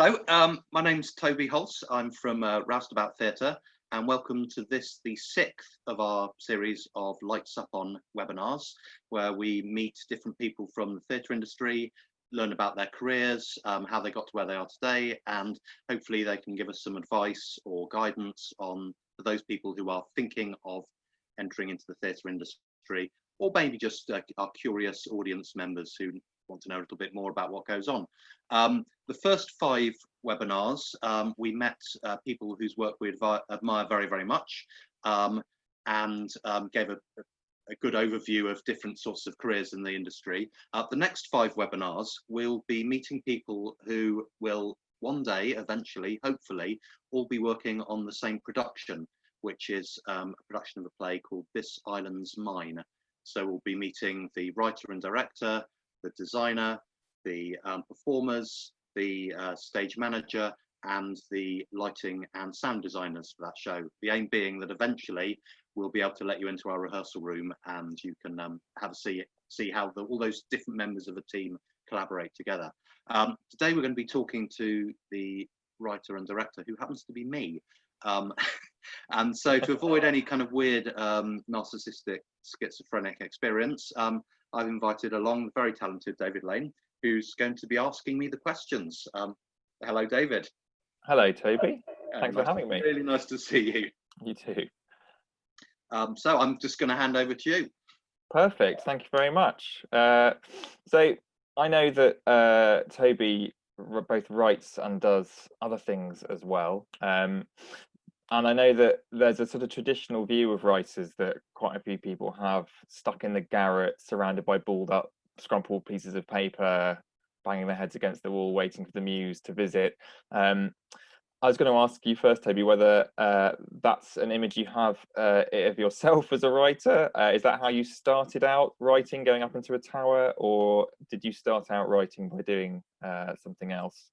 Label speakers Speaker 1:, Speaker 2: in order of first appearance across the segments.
Speaker 1: Hello, my name's Toby Hulse. I'm from Roustabout Theatre, and welcome to this, the sixth of our series of Lights Up On webinars, where we meet different people from the theatre industry, learn about their careers, how they got to where they are today, and hopefully they can give us some advice or guidance on for those people who are thinking of entering into the theatre industry, or maybe just our curious audience members who want to know a little bit more about what goes on. The first 5 webinars, we met people whose work we admire very, very much, and gave a good overview of different sorts of careers in the industry. The next 5 webinars, we'll be meeting people who will one day, eventually, hopefully, all be working on the same production, which is a production of a play called This Island's Mine. So we'll be meeting the writer and director, the designer, the performers, the stage manager, and the lighting and sound designers for that show. The aim being that eventually we'll be able to let you into our rehearsal room and you can have a see how all those different members of the team collaborate together. Today we're going to be talking to the writer and director, who happens to be me. And so to avoid any kind of weird narcissistic schizophrenic experience, I've invited along the very talented David Lane, who's going to be asking me the questions. Hello, David.
Speaker 2: Hello, Toby. Thanks for having me.
Speaker 1: Really nice to see you.
Speaker 2: You too.
Speaker 1: So I'm just going to hand over to you.
Speaker 2: Perfect. Thank you very much. So I know that Toby both writes and does other things as well. And I know that there's a sort of traditional view of writers that quite a few people have, stuck in the garret, surrounded by balled up, scrumpled pieces of paper, banging their heads against the wall, waiting for the muse to visit. I was going to ask you first, Toby, whether that's an image you have of yourself as a writer. Is that how you started out writing, going up into a tower, or did you start out writing by doing something else?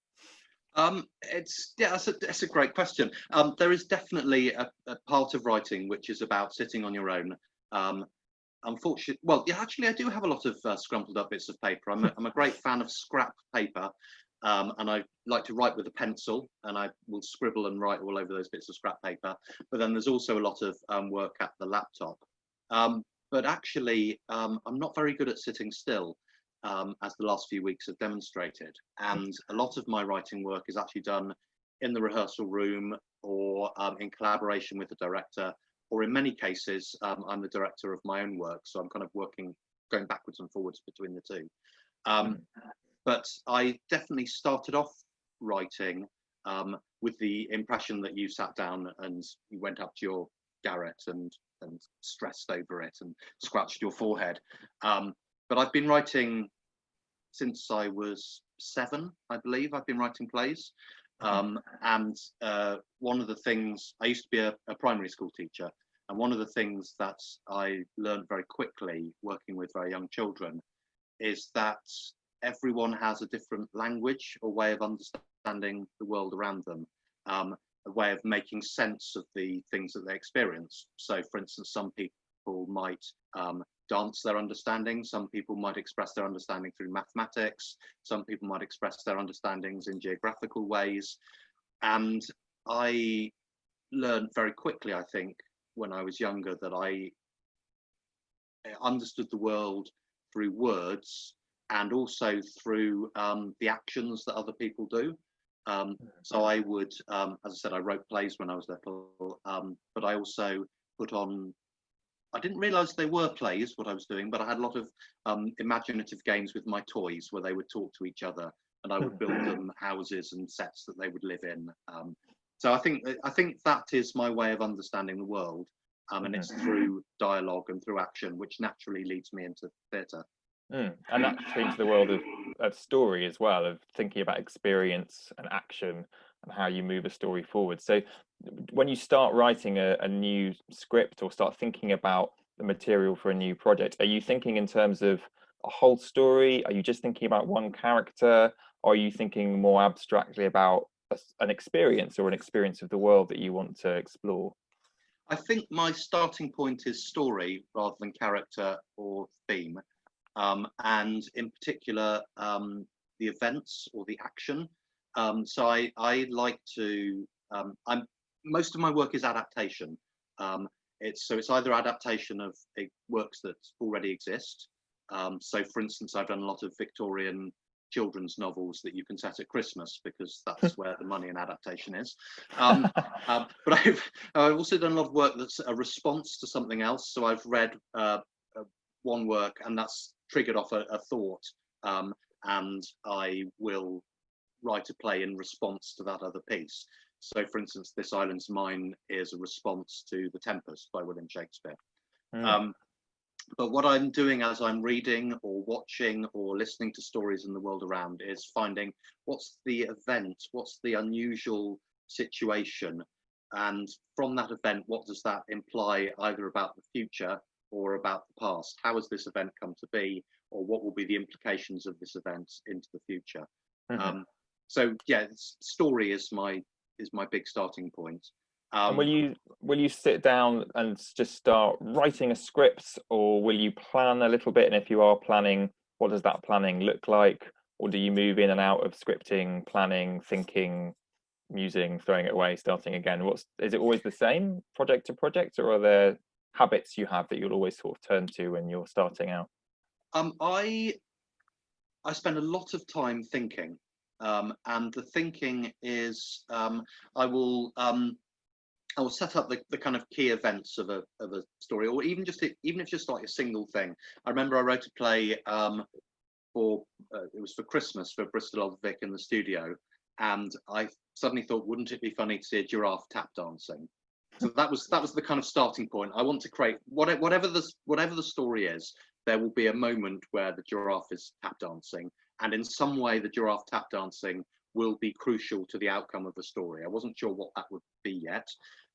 Speaker 1: That's a great question. There is definitely a part of writing which is about sitting on your own. Unfortunately, well, yeah, actually, I do have a lot of scrumpled up bits of paper. I'm a great fan of scrap paper, and I like to write with a pencil, and I will scribble and write all over those bits of scrap paper. But then there's also a lot of work at the laptop. But actually, I'm not very good at sitting still, as the last few weeks have demonstrated. And a lot of my writing work is actually done in the rehearsal room or in collaboration with the director, or in many cases, I'm the director of my own work. So I'm kind of going backwards and forwards between the two. But I definitely started off writing with the impression that you sat down and you went up to your garret and stressed over it and scratched your forehead. But I've been writing since I was 7, I believe. I've been writing plays. And one of the things, I used to be a primary school teacher, and one of the things that I learned very quickly working with very young children is that everyone has a different language or way of understanding the world around them, a way of making sense of the things that they experience. So, for instance, some people might dance their understanding, some people might express their understanding through mathematics, some people might express their understandings in geographical ways. And I learned very quickly, I think, when I was younger, that I understood the world through words and also through the actions that other people do. So I would, as I said, I wrote plays when I was little, but I also put on, I didn't realise they were plays, what I was doing, but I had a lot of imaginative games with my toys where they would talk to each other, and I would build them houses and sets that they would live in. So I think that is my way of understanding the world, and it's through dialogue and through action, which naturally leads me into theatre.
Speaker 2: And naturally into the world of story as well, of thinking about experience and action and how you move a story forward. So when you start writing a new script or start thinking about the material for a new project, are you thinking in terms of a whole story? Are you just thinking about one character? Or are you thinking more abstractly about an experience or an experience of the world that you want to explore?
Speaker 1: I think my starting point is story rather than character or theme. And in particular, the events or the action. So I like to. Most of my work is adaptation. It's either adaptation of works that already exist. So, for instance, I've done a lot of Victorian children's novels that you can set at Christmas because that's where the money in adaptation is. But I've also done a lot of work that's a response to something else. So I've read one work and that's triggered off a thought, and I will write a play in response to that other piece. So, for instance, This Island's Mine is a response to The Tempest by William Shakespeare. But what I'm doing as I'm reading or watching or listening to stories in the world around is finding what's the event, what's the unusual situation, and from that event, what does that imply either about the future or about the past? How has this event come to be, or what will be the implications of this event into the future? So yeah, story is my big starting point.
Speaker 2: And will you sit down and just start writing a script, or will you plan a little bit? And if you are planning, what does that planning look like? Or do you move in and out of scripting, planning, thinking, musing, throwing it away, starting again? Is it always the same project to project, or are there habits you have that you'll always sort of turn to when you're starting out?
Speaker 1: I spend a lot of time thinking, and the thinking is I will set up the kind of key events of a story, or even if just like a single thing. I remember I wrote a play for it was for Christmas for Bristol Old Vic in the studio, and I suddenly thought, wouldn't it be funny to see a giraffe tap dancing? So that was the kind of starting point. I want to create whatever the story is. There will be a moment where the giraffe is tap dancing, and in some way the giraffe tap dancing will be crucial to the outcome of the story. I wasn't sure what that would be yet,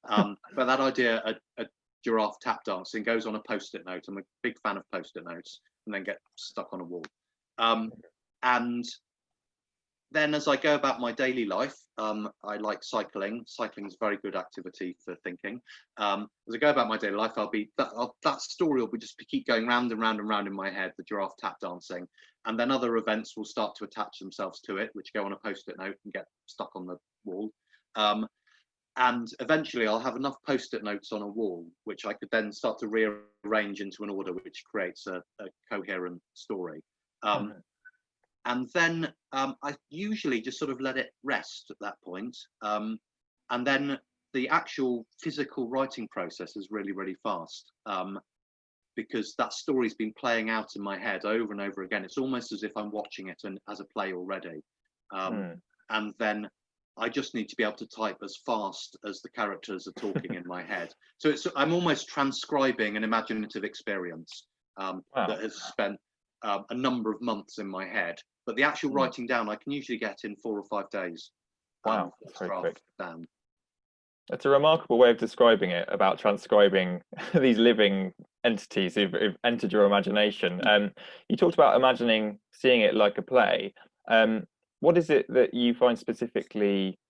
Speaker 1: but that idea, a giraffe tap dancing, goes on a post-it note. I'm a big fan of post-it notes, and then get stuck on a wall. And then as I go about my daily life, I like cycling. Cycling is a very good activity for thinking. As I go about my daily life, that story will just keep going round and round and round in my head, the giraffe tap dancing. And then other events will start to attach themselves to it, which go on a post-it note and get stuck on the wall. And eventually I'll have enough post-it notes on a wall, which I could then start to rearrange into an order which creates a coherent story. And then I usually just sort of let it rest at that point. And then the actual physical writing process is really, really fast, because that story's been playing out in my head over and over again. It's almost as if I'm watching it as a play already. And then I just need to be able to type as fast as the characters are talking in my head. So I'm almost transcribing an imaginative experience that has spent a number of months in my head. But the actual writing down, I can usually get in 4 or 5 days.
Speaker 2: Wow, that's very quick.
Speaker 1: Down.
Speaker 2: That's a remarkable way of describing it, about transcribing these living entities who've entered your imagination. You talked about seeing it like a play. What is it that you find specifically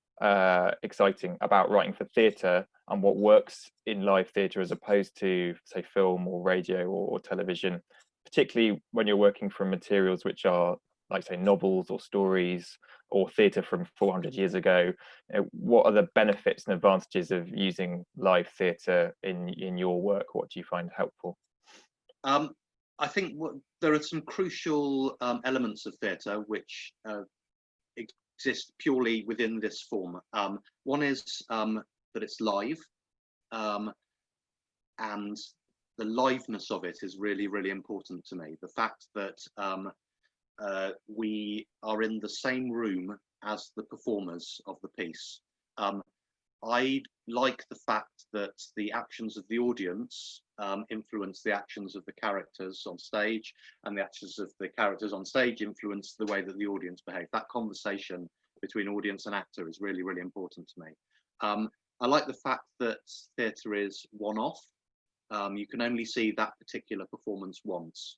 Speaker 2: exciting about writing for theatre, and what works in live theatre as opposed to, say, film or radio or television, particularly when you're working from materials which are, like, say, novels or stories or theatre from 400 years ago? What are the benefits and advantages of using live theatre in your work? What do you find helpful?
Speaker 1: I think there are some crucial elements of theatre which exist purely within this form. One is that it's live, and the liveness of it is really, really important to me. The fact that we are in the same room as the performers of the piece. I like the fact that the actions of the audience influence the actions of the characters on stage, and the actions of the characters on stage influence the way that the audience behave. That conversation between audience and actor is really, really important to me. I like the fact that theatre is one-off. You can only see that particular performance once.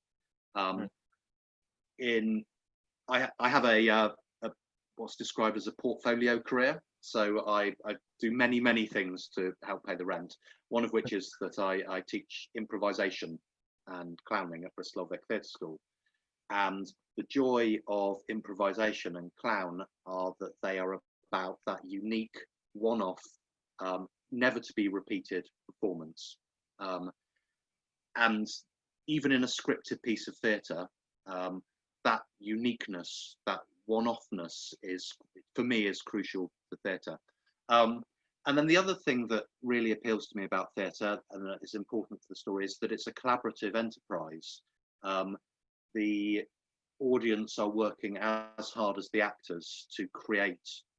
Speaker 1: I have a what's described as a portfolio career. So I do many things to help pay the rent. One of which is that I teach improvisation and clowning at Bristol Old Vic Theatre School. And the joy of improvisation and clown are that they are about that unique, one-off, never to be repeated performance. And even in a scripted piece of theatre, that uniqueness, that one-offness is, for me, is crucial for theatre. And then the other thing that really appeals to me about theatre and that is important for the story is that it's a collaborative enterprise. The audience are working as hard as the actors to create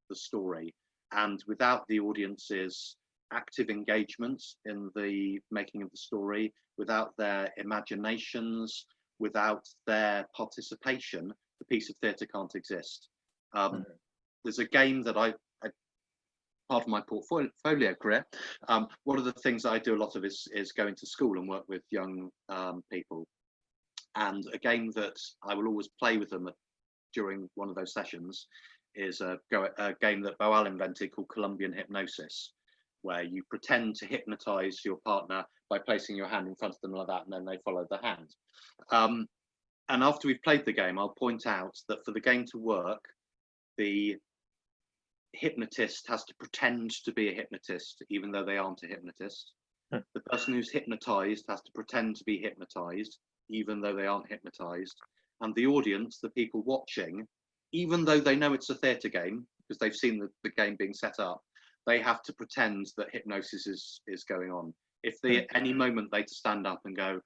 Speaker 1: the story, and without the audience's active engagement in the making of the story, without their imaginations, without their participation, the piece of theatre can't exist. There's a game that I part of my portfolio career. One of the things that I do a lot of is going to school and work with young people. And a game that I will always play with them during one of those sessions is a game that Boal invented called Colombian Hypnosis, where you pretend to hypnotize your partner by placing your hand in front of them like that, and then they follow the hand. And after we've played the game, I'll point out that for the game to work, the hypnotist has to pretend to be a hypnotist, even though they aren't a hypnotist. The person who's hypnotized has to pretend to be hypnotized, even though they aren't hypnotized. And the audience, the people watching, even though they know it's a theatre game, because they've seen the game being set up, they have to pretend that hypnosis is going on. If they, at any moment they stand up and go,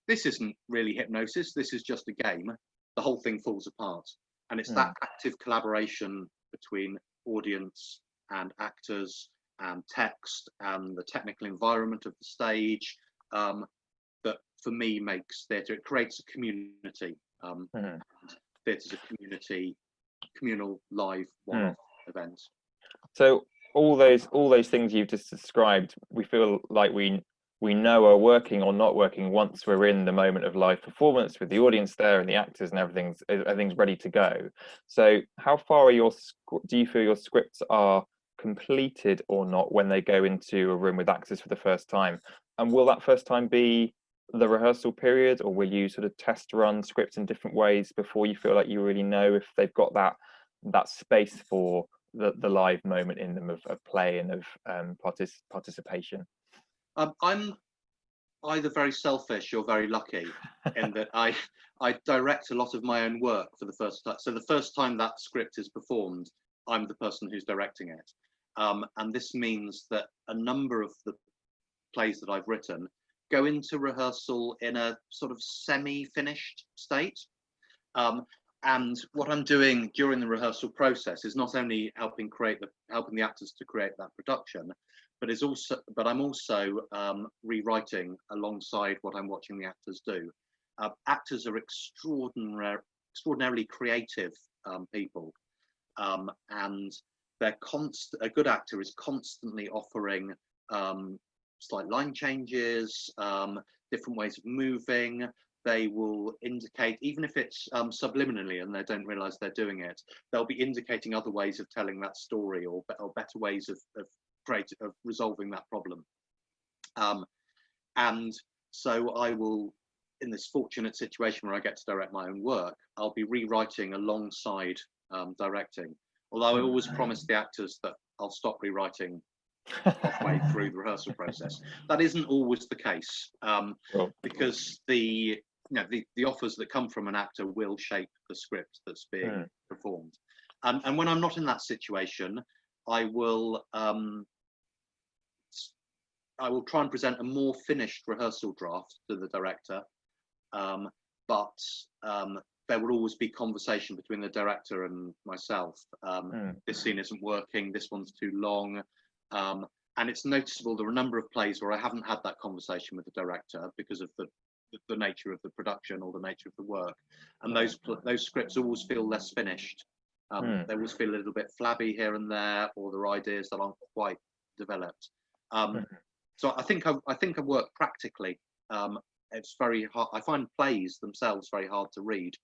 Speaker 1: this isn't really hypnosis, this is just a game, the whole thing falls apart. And it's that active collaboration between audience and actors and text and the technical environment of the stage that for me makes theatre. It creates a community. Theatre's a communal live one-off event.
Speaker 2: So all those things you've just described, we feel like we know are working or not working once we're in the moment of live performance with the audience there and the actors and everything's ready to go. So how far do you feel your scripts are completed or not when they go into a room with actors for the first time? And will that first time be the rehearsal period, or will you sort of test run scripts in different ways before you feel like you really know if they've got that space for the live moment in them of play and of participation?
Speaker 1: I'm either very selfish or very lucky in that I direct a lot of my own work for the first time. So the first time that script is performed, I'm the person who's directing it. And this means that a number of the plays that I've written go into rehearsal in a sort of semi-finished state. And what I'm doing during the rehearsal process is not only helping the actors to create that production, but I'm also rewriting alongside what I'm watching the actors do. Actors are extraordinarily creative people, and a good actor is constantly offering slight line changes, different ways of moving. They will indicate, even if it's subliminally and they don't realize they're doing it, they'll be indicating other ways of telling that story or better ways of resolving that problem. And so I will, in this fortunate situation where I get to direct my own work, I'll be rewriting alongside directing. Although I always promise the actors that I'll stop rewriting halfway through the rehearsal process. That isn't always the case, because the offers that come from an actor will shape the script that's being performed. And when I'm not in that situation, I will try and present a more finished rehearsal draft to the director, but there will always be conversation between the director and myself. This scene isn't working, this one's too long. And it's noticeable there are a number of plays where I haven't had that conversation with the director because of the nature of the production or the nature of the work. And those scripts always feel less finished. They always feel a little bit flabby here and there, or there are ideas that aren't quite developed. So I think I work practically. It's very hard. I find plays themselves very hard to read.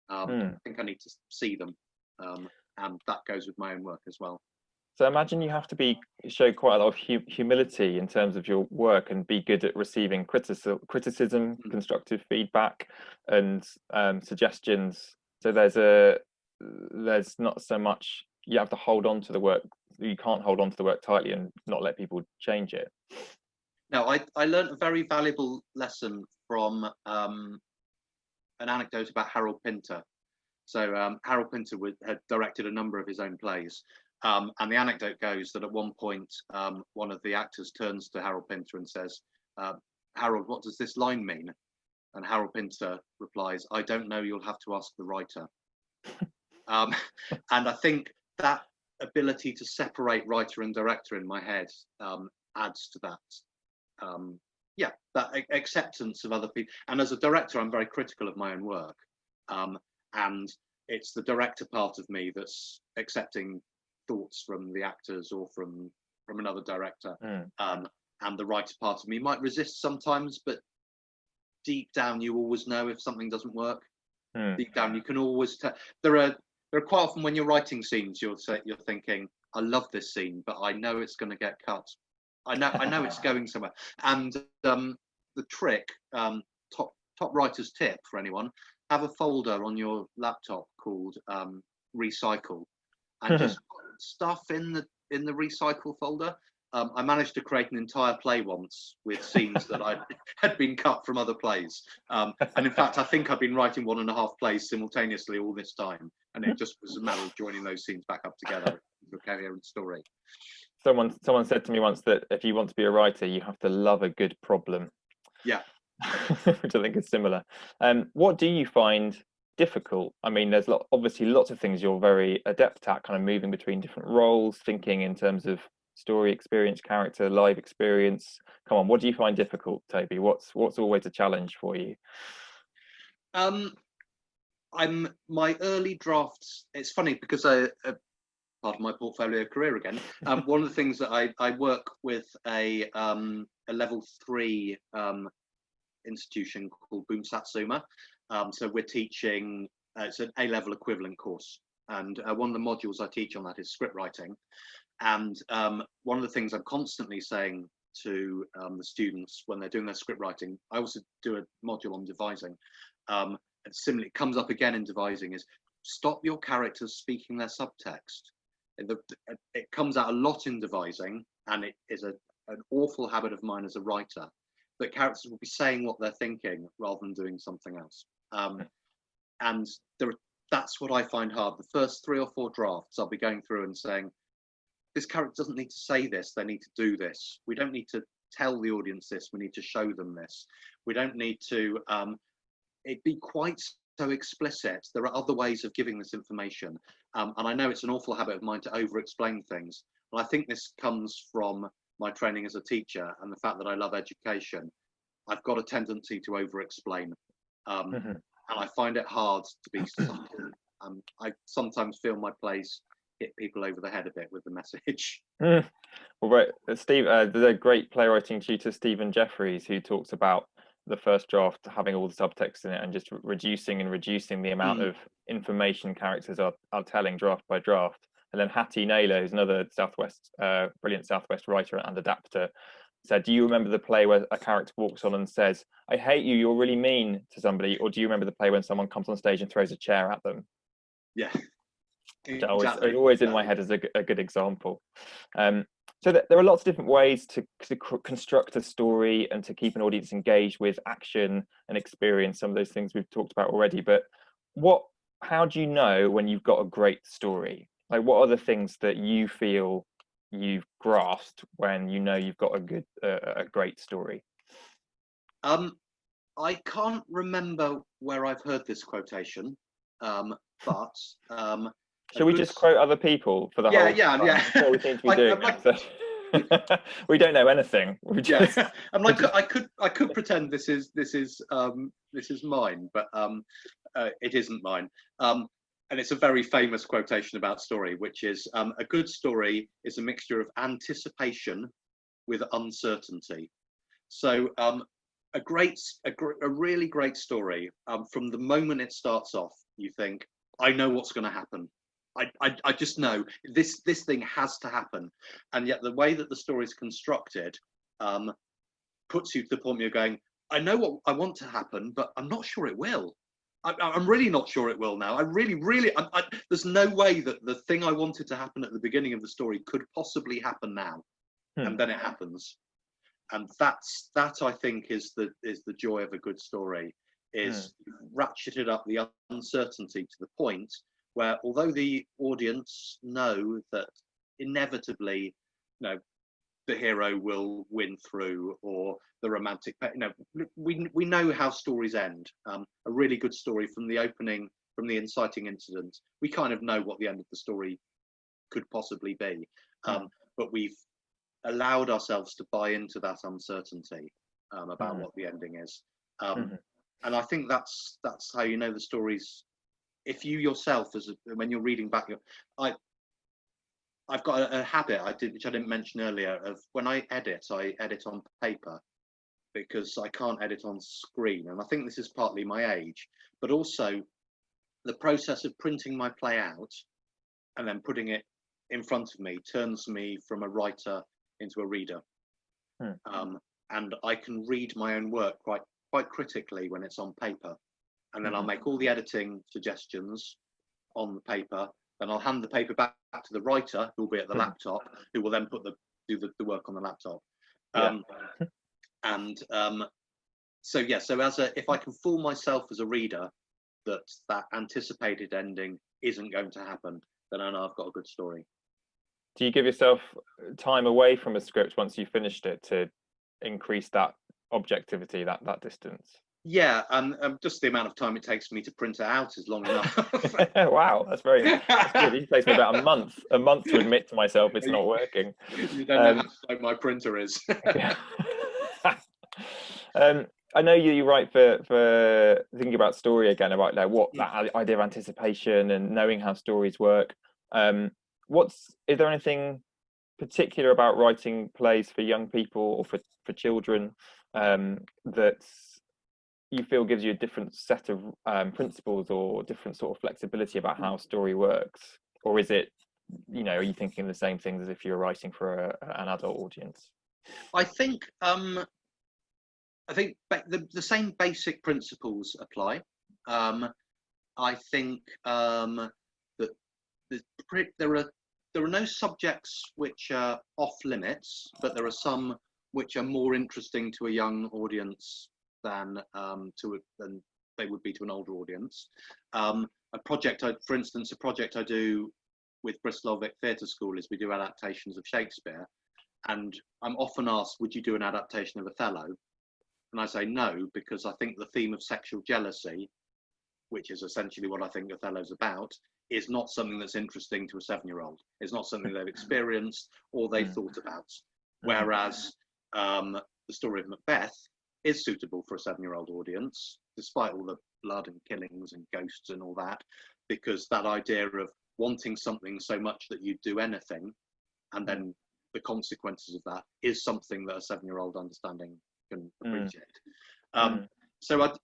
Speaker 1: I think I need to see them, and that goes with my own work as well.
Speaker 2: So I imagine you have to show quite a lot of humility in terms of your work and be good at receiving criticism, constructive feedback, and suggestions. So there's not so much you have to hold on to the work. You can't hold on to the work tightly and not let people change it.
Speaker 1: Now, I learned a very valuable lesson from an anecdote about Harold Pinter. So Harold Pinter had directed a number of his own plays. And the anecdote goes that at one point, one of the actors turns to Harold Pinter and says, Harold, what does this line mean? And Harold Pinter replies, I don't know, you'll have to ask the writer. And I think that ability to separate writer and director in my head adds to that. That acceptance of other people. And as a director, I'm very critical of my own work. And it's the director part of me that's accepting thoughts from the actors or from another director. And the writer part of me might resist sometimes, but deep down you always know if something doesn't work. Deep down you can always tell. There are quite often when you're writing scenes, you're thinking, I love this scene, but I know it's going to get cut. I know it's going somewhere. And the trick, top writer's tip for anyone, have a folder on your laptop called recycle, and just put stuff in the recycle folder. I managed to create an entire play once with scenes that I had been cut from other plays. And in fact, I think I've been writing 1.5 plays simultaneously all this time. And it just was a matter of joining those scenes back up together into a coherent story.
Speaker 2: Someone said to me once that if you want to be a writer, you have to love a good problem.
Speaker 1: Yeah.
Speaker 2: Which I think is similar. What do you find difficult? I mean, there's obviously lots of things you're very adept at, kind of moving between different roles, thinking in terms of story experience, character, live experience. Come on, what do you find difficult, Toby? What's always a challenge for you?
Speaker 1: My early drafts. It's funny because part of my portfolio career again. One of the things that I work with a level 3 institution called Boom Satsuma. So we're teaching. It's an A-level equivalent course, and one of the modules I teach on that is script writing. And one of the things I'm constantly saying to the students when they're doing their script writing, I also do a module on devising. And similarly, it comes up again in devising, is stop your characters speaking their subtext. It comes out a lot in devising, and it is an awful habit of mine as a writer, that characters will be saying what they're thinking rather than doing something else. And that's what I find hard. The first 3 or 4 drafts, I'll be going through and saying, this character doesn't need to say this, they need to do this. We don't need to tell the audience this, we need to show them this. We don't need to it be quite so explicit. There are other ways of giving this information. And I know it's an awful habit of mine to over-explain things. And I think this comes from my training as a teacher and the fact that I love education. I've got a tendency to over-explain. And I find it hard to be subtle. I sometimes feel my plays hit people over the head a bit with the message.
Speaker 2: Well, right, Steve, there's a great playwriting tutor, Stephen Jeffries, who talks about the first draft having all the subtext in it and just reducing the amount of information characters are telling draft by draft. And then Hattie Naylor, who's another brilliant Southwest writer and adapter, said, do you remember the play where a character walks on and says, I hate you, you're really mean to somebody? Or do you remember the play when someone comes on stage and throws a chair at them?
Speaker 1: Yeah.
Speaker 2: Exactly. Always in my head as a good example. So there are lots of different ways to construct a story and to keep an audience engaged with action and experience. Some of those things we've talked about already. But how do you know when you've got a great story? Like, what are the things that you feel you've grasped when you know you've got a great story?
Speaker 1: I can't remember where I've heard this quotation, but
Speaker 2: shall we just quote other people for the whole time?
Speaker 1: Yeah.
Speaker 2: That's what we seem to be doing. We don't know anything.
Speaker 1: I could pretend this is mine, but it isn't mine. And it's a very famous quotation about story, which is a good story is a mixture of anticipation with uncertainty. So a really great story, from the moment it starts off, you think, I know what's going to happen. I just know this thing has to happen, and yet the way that the story is constructed puts you to the point where you're going, I know what I want to happen, but I'm not sure it will. I'm really not sure it will now. There's no way that the thing I wanted to happen at the beginning of the story could possibly happen now, and then it happens. And that I think is the joy of a good story, is ratcheted up the uncertainty to the point where, although the audience know that inevitably, the hero will win through, or the romantic, we know how stories end. A really good story, from the opening, from the inciting incident, we kind of know what the end of the story could possibly be, but we've allowed ourselves to buy into that uncertainty about what the ending is, and I think that's how you know the stories. If you yourself, when you're reading back, I've got a habit which I didn't mention earlier, of when I edit on paper, because I can't edit on screen, and I think this is partly my age, but also the process of printing my play out and then putting it in front of me turns me from a writer into a reader, and I can read my own work quite critically when it's on paper, and then I'll make all the editing suggestions on the paper, then I'll hand the paper back to the writer, who will be at the laptop, who will then do the work on the laptop. So if I can fool myself as a reader that anticipated ending isn't going to happen, then I know I've got a good story.
Speaker 2: Do you give yourself time away from a script once you've finished it to increase that objectivity, that distance?
Speaker 1: Yeah, and just the amount of time it takes me to print it out is long enough.
Speaker 2: Wow, that's good. It takes me about a month to admit to myself it's not working.
Speaker 1: You don't know how slow my printer is.
Speaker 2: I know you write for thinking about story again, about that idea of anticipation and knowing how stories work. Is there anything particular about writing plays for young people or for children that you feel gives you a different set of principles or different sort of flexibility about how story works? Or is it, are you thinking the same things as if you're writing for an adult audience?
Speaker 1: I think the same basic principles apply. I think that there are no subjects which are off limits, but there are some which are more interesting to a young audience than they would be to an older audience. A project I do with Bristol Vic Theatre School is we do adaptations of Shakespeare, and I'm often asked, would you do an adaptation of Othello? And I say no, because I think the theme of sexual jealousy, which is essentially what I think Othello's about, is not something that's interesting to a 7-year-old. It's not something they've experienced or they've thought about. Whereas the story of Macbeth is suitable for a 7-year-old audience, despite all the blood and killings and ghosts and all that, because that idea of wanting something so much that you'd do anything, and then the consequences of that, is something that a 7-year-old understanding can appreciate.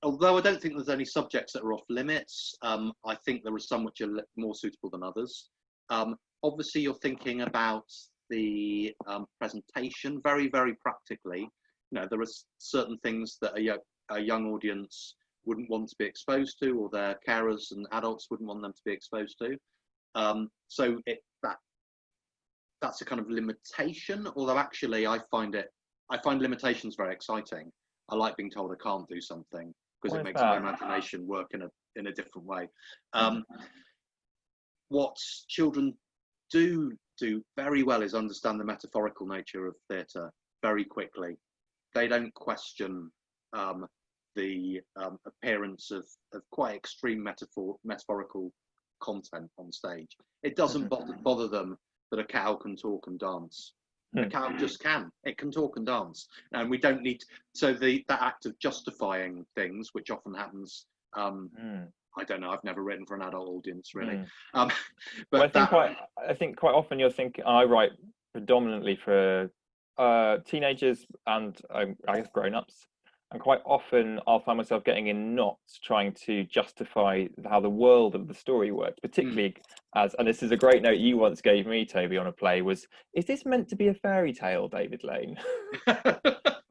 Speaker 1: Although I don't think there's any subjects that are off limits, I think there are some which are more suitable than others. Obviously, you're thinking about the presentation very, very practically. There are certain things that a young audience wouldn't want to be exposed to, or their carers and adults wouldn't want them to be exposed to. That's a kind of limitation. Although actually, I find limitations very exciting. I like being told I can't do something, because it makes my imagination work in a different way. What children do very well is understand the metaphorical nature of theatre very quickly. They don't question the appearance of quite extreme metaphorical content on stage. It doesn't bother them that a cow can talk and dance. A cow just can. It can talk and dance, and we don't need. That act of justifying things, which often happens. I don't know. I've never written for an adult audience, really. But
Speaker 2: I think quite often you're thinking. I write predominantly for teenagers and I guess grown-ups. And quite often I'll find myself getting in knots trying to justify how the world of the story works, particularly as, and this is a great note you once gave me, Toby, on a play, was, is this meant to be a fairy tale, David Lane?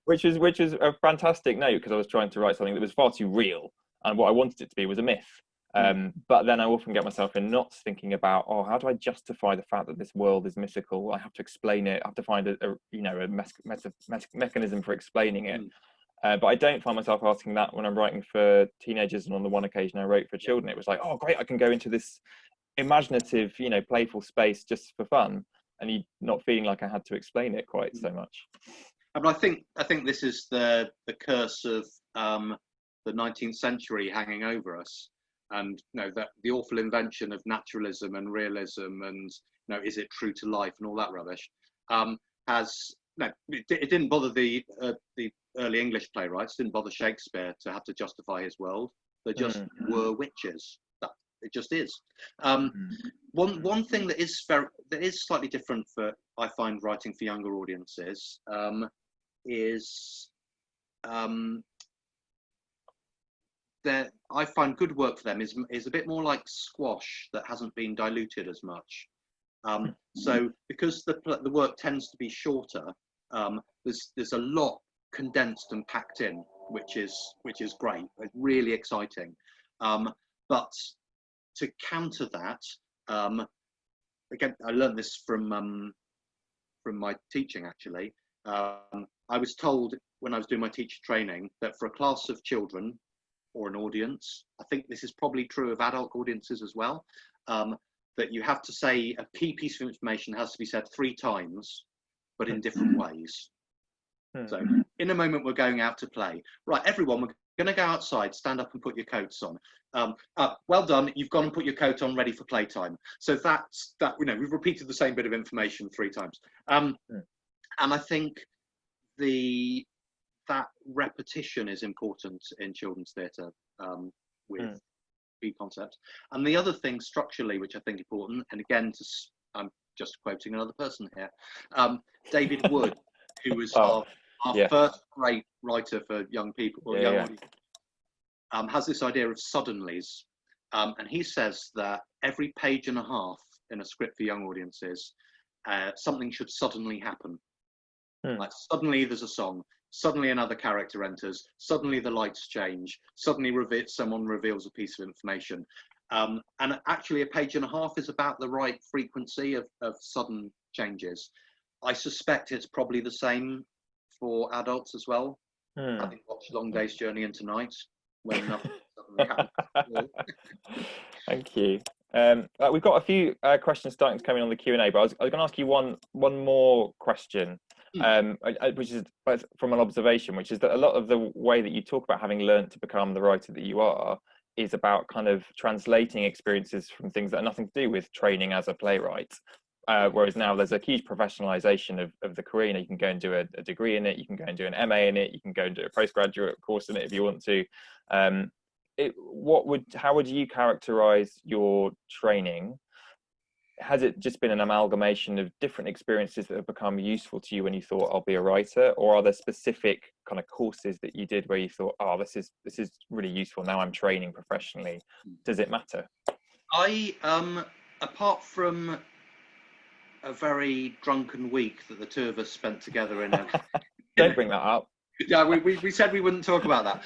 Speaker 2: which is a fantastic note, because I was trying to write something that was far too real, and what I wanted it to be was a myth. But then I often get myself in knots thinking about, oh, how do I justify the fact that this world is mythical? I have to explain it. I have to find a mechanism for explaining it. But I don't find myself asking that when I'm writing for teenagers, and on the one occasion I wrote for children, it was like, oh, great, I can go into this imaginative, playful space just for fun, and you not feeling like I had to explain it quite so much.
Speaker 1: And I think this is the curse of the 19th century hanging over us, and that the awful invention of naturalism and realism, and is it true to life and all that rubbish, it didn't bother the early English playwrights, didn't bother Shakespeare to have to justify his world. They just were witches. It just is. One thing that is slightly different for, I find, writing for younger audiences is that I find good work for them is a bit more like squash that hasn't been diluted as much. So because the work tends to be shorter, there's a lot condensed and packed in, which is great, really exciting. But to counter that, again, I learned this from my teaching, actually. I was told when I was doing my teacher training that for a class of children or an audience, I think this is probably true of adult audiences as well, that you have to say a key piece of information has to be said 3 times, but in different ways. So in a moment, we're going out to play. Right, everyone, we're going to go outside, stand up and put your coats on. Well done, you've gone and put your coat on, ready for playtime. So that's that, we've repeated the same bit of information 3 times. And I think that repetition is important in children's theatre with key concepts. And the other thing structurally, which I think is important, and again, I'm just quoting another person here, David Wood, who was our first great writer for young people, or young audience, has this idea of suddenlies. And he says that every page and a half in a script for young audiences, something should suddenly happen. Like suddenly there's a song, suddenly another character enters, suddenly the lights change, suddenly someone reveals a piece of information. And actually a page and a half is about the right frequency of sudden changes. I suspect it's probably the same for adults as well. Having watched Long Day's Journey into Night, when nothing suddenly happens.
Speaker 2: Thank you. We've got a few questions starting to come in on the Q&A, but I was going to ask you one more question, which is from an observation, which is that a lot of the way that you talk about having learned to become the writer that you are is about kind of translating experiences from things that are nothing to do with training as a playwright. Whereas now there's a huge professionalization of the career. You can go and do a degree in it, you can go and do an MA in it, you can go and do a postgraduate course in it if you want to. How would you characterize your training? Has it just been an amalgamation of different experiences that have become useful to you when you thought, I'll be a writer, or are there specific kind of courses that you did where you thought, oh, this is really useful, now I'm training professionally? Does it matter?
Speaker 1: Apart from a very drunken week that the two of us spent together in a
Speaker 2: don't bring that up.
Speaker 1: Yeah, we said we wouldn't talk about that.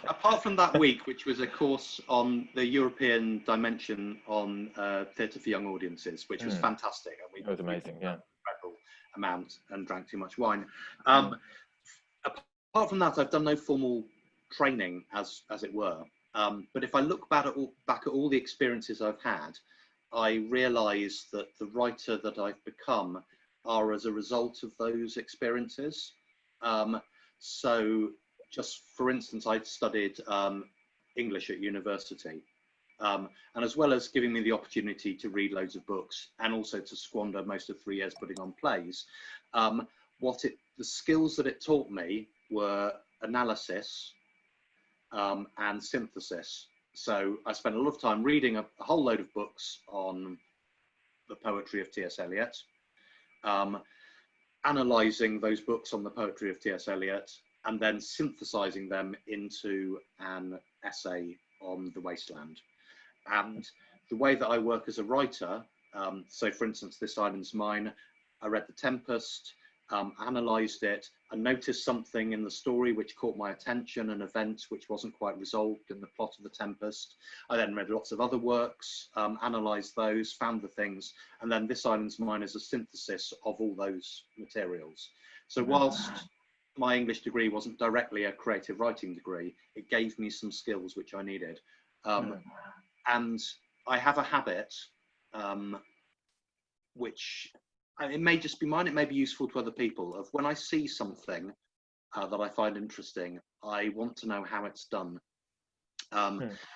Speaker 1: Apart from that week, which was a course on the European dimension on theatre for young audiences, which was fantastic.
Speaker 2: It was amazing, yeah.
Speaker 1: Incredible amount and drank too much wine. Apart from that, I've done no formal training, as it were. But if I look back at all the experiences I've had, I realise that the writer that I've become are as a result of those experiences. So just for instance, I studied English at university. And as well as giving me the opportunity to read loads of books and also to squander most of 3 years putting on plays, the skills that it taught me were analysis and synthesis. So I spent a lot of time reading a whole load of books on the poetry of T.S. Eliot, analysing those books on the poetry of T.S. Eliot, and then synthesizing them into an essay on the wasteland. And the way that I work as a writer, so for instance, This Island's Mine, I read The Tempest, analysed it, and noticed something in the story which caught my attention, an event which wasn't quite resolved in the plot of The Tempest. I then read lots of other works, analysed those, found the things, and then This Island's Mine is a synthesis of all those materials. So whilst my English degree wasn't directly a creative writing degree, it gave me some skills which I needed. And I have a habit, which it may just be mine, it may be useful to other people, of when I see something that I find interesting, I want to know how it's done.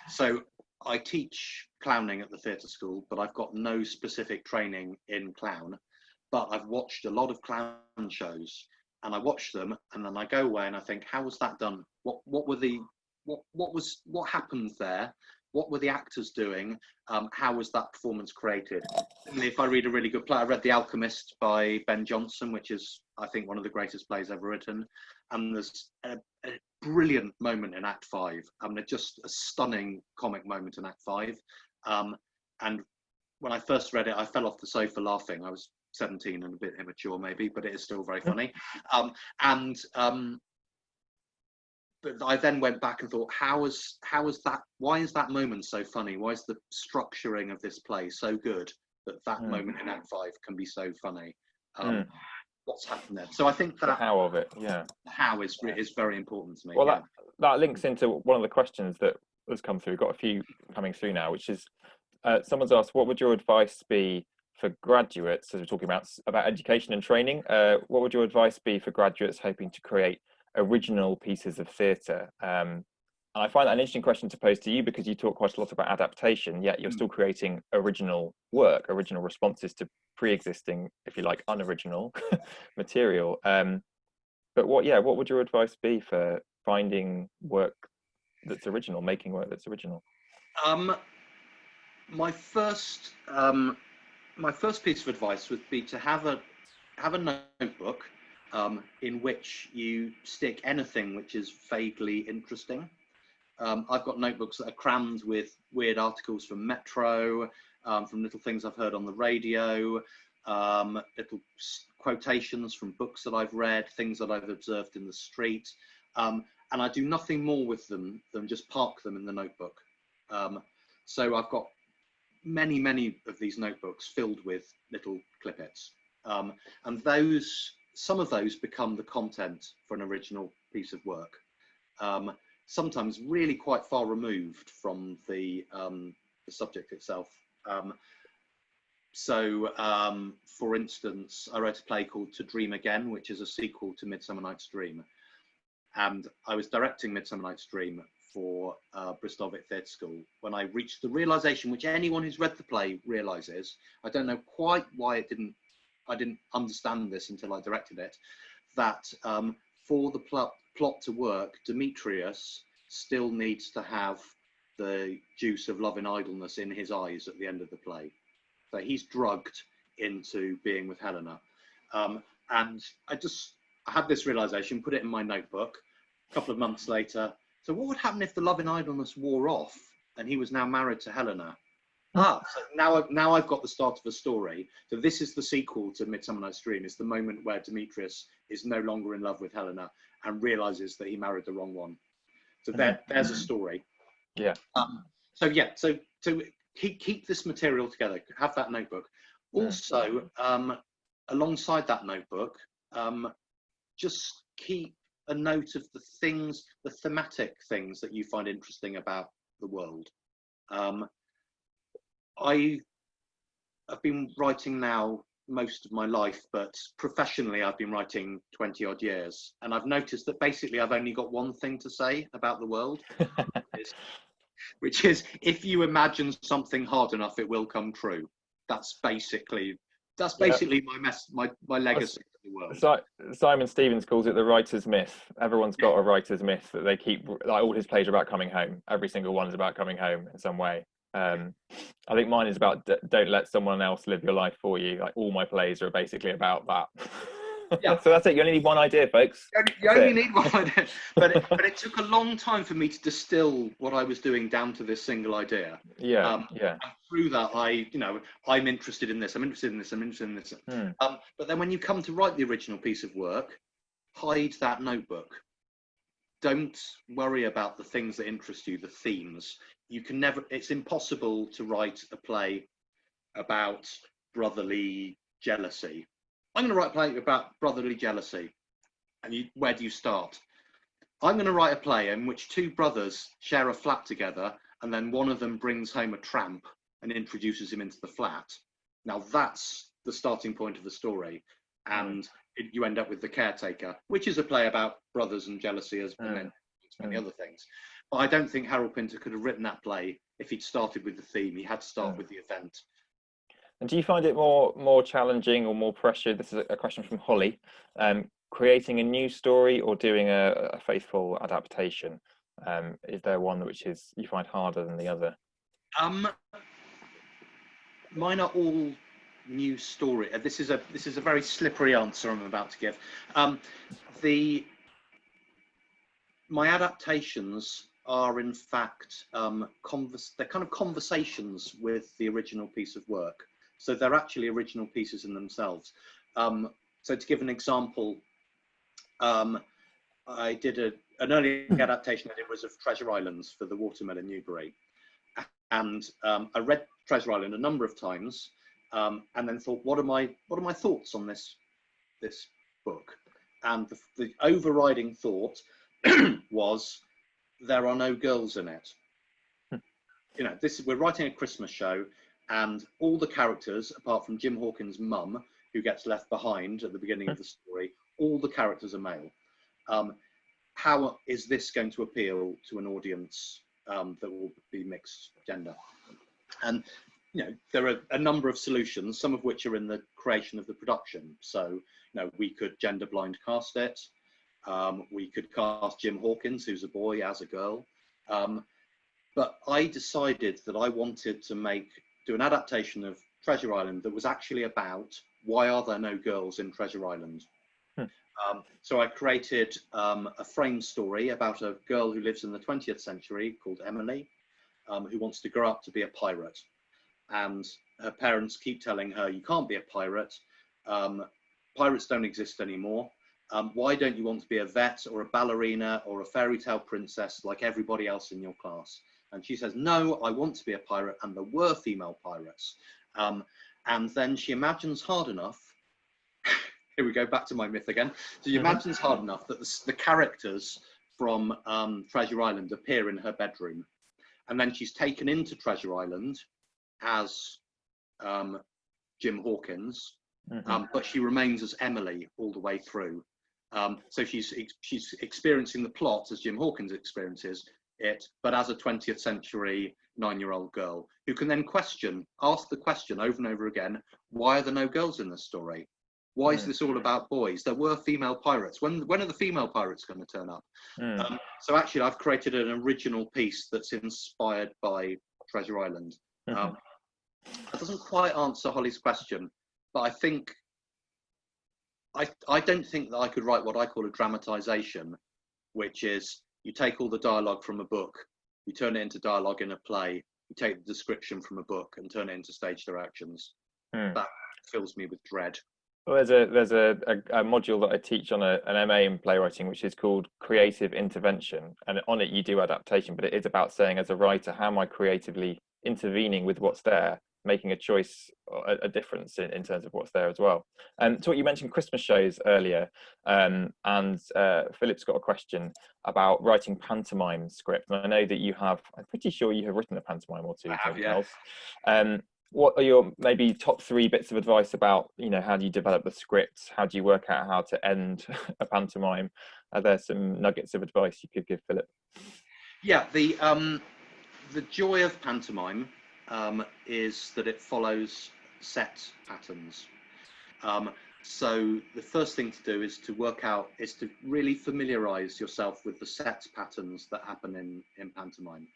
Speaker 1: So I teach clowning at the theatre school, but I've got no specific training in clown, but I've watched a lot of clown shows, and I watch them, and then I go away and I think, how was that done? What happened there? What were the actors doing? How was that performance created? And if I read a really good play, I read The Alchemist by Ben Jonson, which is, I think, one of the greatest plays ever written. And there's a brilliant moment in Act 5. I mean, just a stunning comic moment in Act 5. And when I first read it, I fell off the sofa laughing. I was 17 and a bit immature maybe, but it is still very funny. But I then went back and thought, how is that? Why is that moment so funny? Why is the structuring of this play so good that moment in Act 5 can be so funny? What's happened there? So I think that
Speaker 2: the how of it,
Speaker 1: the how is very important to me.
Speaker 2: Well, that links into one of the questions that has come through. We've got a few coming through now, which is someone's asked, what would your advice be for graduates, as we're talking about education and training? What would your advice be for graduates hoping to create original pieces of theatre? And I find that an interesting question to pose to you, because you talk quite a lot about adaptation, yet you're still creating original work, original responses to pre-existing, if you like, unoriginal material. But what would your advice be for finding work that's original, making work that's original?
Speaker 1: My first piece of advice would be to have a notebook in which you stick anything which is vaguely interesting. I've got notebooks that are crammed with weird articles from Metro, from little things I've heard on the radio, little quotations from books that I've read, things that I've observed in the street. And I do nothing more with them than just park them in the notebook. So I've got many of these notebooks filled with little clippets. And some of those become the content for an original piece of work. Sometimes really quite far removed from the subject itself. For instance, I wrote a play called To Dream Again, which is a sequel to Midsummer Night's Dream. And I was directing Midsummer Night's Dream for Bristol Theatre School when I reached the realization, which anyone who's read the play realizes, I don't know quite why I didn't understand this until I directed it, that for the plot to work, Demetrius still needs to have the juice of love and idleness in his eyes at the end of the play. So he's drugged into being with Helena. And I had this realization, put it in my notebook. A couple of months later, so what would happen if the love and idleness wore off and he was now married to Helena? So now I've got the start of a story. So this is the sequel to Midsummer Night's Dream. It's the moment where Demetrius is no longer in love with Helena and realizes that he married the wrong one. So there's a story.
Speaker 2: Yeah.
Speaker 1: So keep this material together. Have that notebook. Also, alongside that notebook, just keep a note of the thematic things that you find interesting about the world. I've been writing now most of my life, but professionally I've been writing 20 odd years, and I've noticed that basically I've only got one thing to say about the world, which is if you imagine something hard enough, it will come true. That's basically my legacy to the world.
Speaker 2: Simon Stevens calls it the writer's myth. Everyone's got a writer's myth that they keep, like all his plays are about coming home. Every single one is about coming home in some way. I think mine is about don't let someone else live your life for you. Like all my plays are basically about that.
Speaker 1: Yeah.
Speaker 2: So that's it. You only need one idea, folks.
Speaker 1: You
Speaker 2: That's
Speaker 1: only
Speaker 2: it.
Speaker 1: need one idea, but it took a long time for me to distill what I was doing down to this single idea.
Speaker 2: Yeah, yeah.
Speaker 1: And through that, I'm interested in this. I'm interested in this. I'm interested in this.
Speaker 2: Hmm.
Speaker 1: But then when you come to write the original piece of work, hide that notebook. Don't worry about the things that interest you, the themes. You can never. It's impossible to write a play about brotherly jealousy. I'm going to write a play about brotherly jealousy. And where do you start? I'm going to write a play in which two brothers share a flat together, and then one of them brings home a tramp and introduces him into the flat. Now that's the starting point of the story, and you end up with The Caretaker, which is a play about brothers and jealousy, and then many other things. But I don't think Harold Pinter could have written that play if he'd started with the theme. He had to start with the event.
Speaker 2: And do you find it more challenging or more pressure? This is a question from Holly. Creating a new story or doing a faithful adaptation? Is there one which is you find harder than the other?
Speaker 1: Mine are all new story. This is a very slippery answer I'm about to give. My adaptations are in fact they're kind of conversations with the original piece of work. So they're actually original pieces in themselves. So to give an example, I did an early adaptation that it was of Treasure Islands for the Watermill in Newbury. And I read Treasure Island a number of times, and then thought, what are my thoughts on this book? And the overriding thought was, there are no girls in it. We're writing a Christmas show, and all the characters, apart from Jim Hawkins' mum, who gets left behind at the beginning of the story, all the characters are male. How is this going to appeal to an audience that will be mixed gender? And there are a number of solutions, some of which are in the creation of the production. So we could gender blind cast it. We could cast Jim Hawkins, who's a boy, as a girl. But I decided that I wanted to do an adaptation of Treasure Island that was actually about why are there no girls in Treasure Island. So I created a frame story about a girl who lives in the 20th century called Emily, who wants to grow up to be a pirate. And her parents keep telling her, you can't be a pirate. Pirates don't exist anymore. Why don't you want to be a vet or a ballerina or a fairy tale princess like everybody else in your class? And she says, no, I want to be a pirate, and there were female pirates. And then she imagines hard enough, here we go, back to my myth again. So she imagines hard enough that the characters from Treasure Island appear in her bedroom. And then she's taken into Treasure Island as Jim Hawkins, but she remains as Emily all the way through. So she's experiencing the plot as Jim Hawkins experiences it, but as a 20th century 9-year-old girl who can then ask the question over and over again, why are there no girls in this story? Why is this all about boys? There were female pirates. When are the female pirates going to turn up? So actually I've created an original piece that's inspired by Treasure Island. That doesn't quite answer Holly's question, but I think I don't think that I could write what I call a dramatization, which is you take all the dialogue from a book, you turn it into dialogue in a play, you take the description from a book and turn it into stage directions. That fills me with dread.
Speaker 2: Well, there's a module that I teach on an MA in playwriting, which is called creative intervention, and on it you do adaptation, but it is about saying, as a writer, how am I creatively intervening with what's there, making a choice, a difference in terms of what's there as well. So what you mentioned Christmas shows earlier, and Philip's got a question about writing pantomime script, and I know that I'm pretty sure you have written a pantomime or two.
Speaker 1: I have, yeah.
Speaker 2: What are your maybe top 3 bits of advice about, how do you develop the script? How do you work out how to end a pantomime? Are there some nuggets of advice you could give Philip?
Speaker 1: Yeah, the joy of pantomime is that it follows set patterns. So the first thing to do is to really familiarize yourself with the set patterns that happen in pantomime.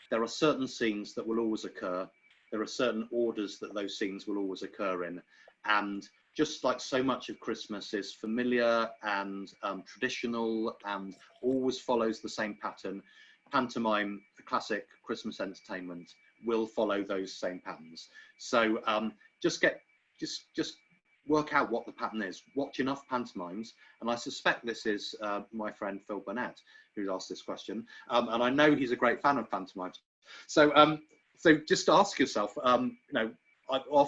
Speaker 1: There are certain scenes that will always occur. There are certain orders that those scenes will always occur in. And just like so much of Christmas is familiar and traditional and always follows the same pattern, pantomime, the classic Christmas entertainment, will follow those same patterns. So just work out what the pattern is. Watch enough pantomimes, and I suspect this is my friend Phil Burnett who's asked this question, and I know he's a great fan of pantomimes. So so just ask yourself, of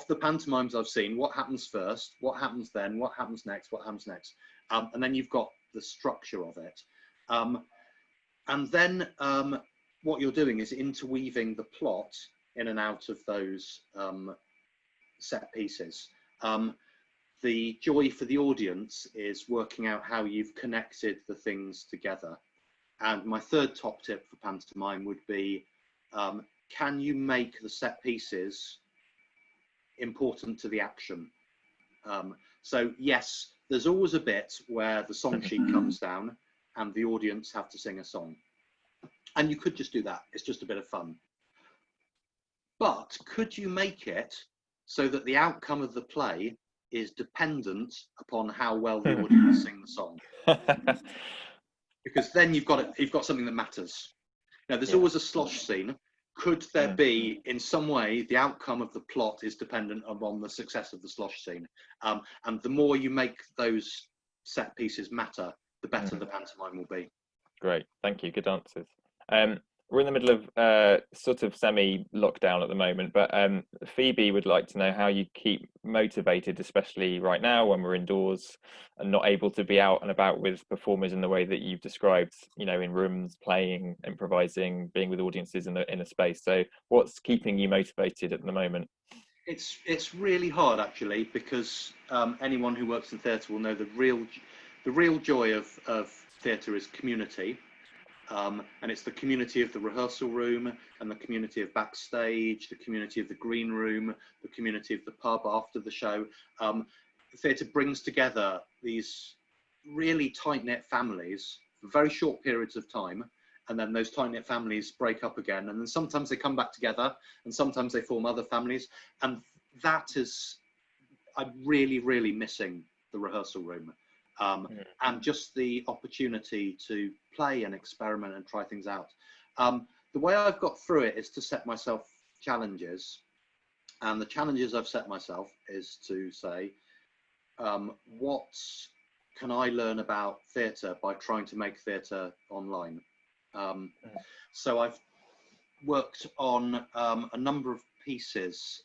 Speaker 1: the pantomimes I've seen, what happens first, what happens then, what happens next, what happens next, and then you've got the structure of it, and then what you're doing is interweaving the plot in and out of those set pieces. The joy for the audience is working out how you've connected the things together. And my third top tip for pantomime would be, can you make the set pieces important to the action? So yes, there's always a bit where the song sheet comes down and the audience have to sing a song. And you could just do that. It's just a bit of fun. But could you make it so that the outcome of the play is dependent upon how well the audience sing the song? Because then you've got something that matters. Now, there's always a slosh scene. Could there be, in some way, the outcome of the plot is dependent upon the success of the slosh scene? And the more you make those set pieces matter, the better the pantomime will be.
Speaker 2: Great, thank you. Good answers. We're in the middle of sort of semi-lockdown at the moment, but Phoebe would like to know how you keep motivated, especially right now when we're indoors and not able to be out and about with performers in the way that you've described, in rooms, playing, improvising, being with audiences in a space. So what's keeping you motivated at the moment?
Speaker 1: It's really hard, actually, because anyone who works in theatre will know the real joy of theatre is community. And it's the community of the rehearsal room and the community of backstage, the community of the green room, the community of the pub after the show. Theatre brings together these really tight-knit families for very short periods of time, and then those tight-knit families break up again, and then sometimes they come back together, and sometimes they form other families, and I'm really, really missing the rehearsal room. And just the opportunity to play and experiment and try things out. The way I've got through it is to set myself challenges, and the challenges I've set myself is to say, what can I learn about theatre by trying to make theatre online? So I've worked on a number of pieces